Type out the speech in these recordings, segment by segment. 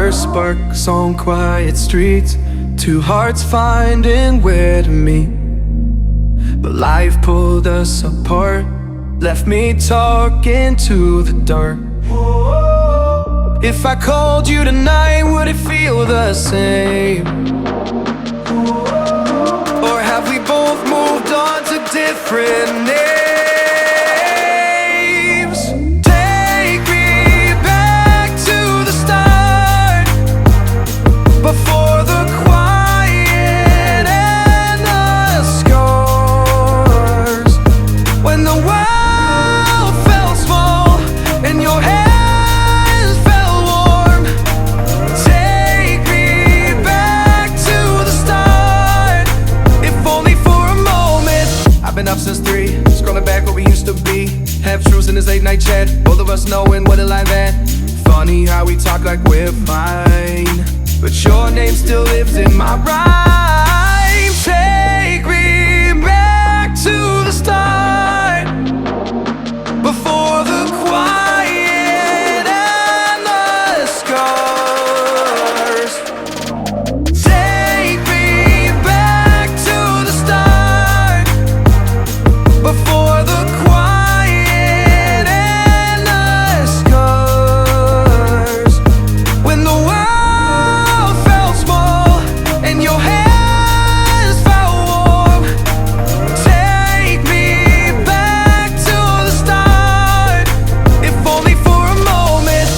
first sparks on quiet streets, two hearts finding where to meet. But life pulled us apart, left me talking to the dark. If I called you tonight, would it feel the same? Or have we both moved on to different names? Take me back to the start, before the quiet and the scars, when the world felt small and your hands felt warm. Take me back to the start, if only for a moment. I've been up since 3, scrolling back where we used to be, half truths in this late night chat, both of us knowing what a life at. Funny how we talk like we're fine, but your name still lives in my rhyme. Take me back to the start, before the quiet and the scars. Take me back to the start, before the quiet and the scars, when the world felt small and your hands felt warm. Take me back to the start, if only for a moment.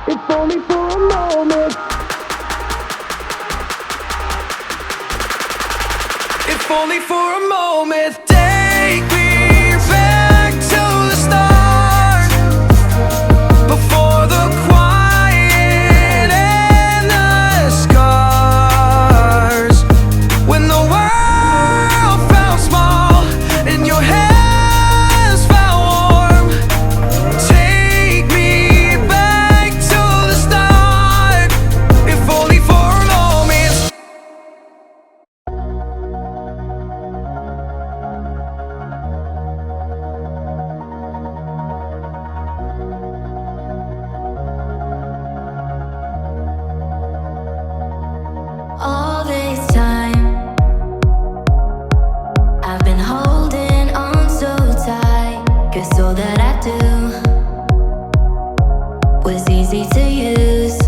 If only for a moment. If only for a moment. Take me back to the start, before the quiet and the scars, when the world felt small and your hands felt warm. Take me back to the start, if only for a moment. All this time, I've been holding on so tight, 'cause all that I do was easy to use.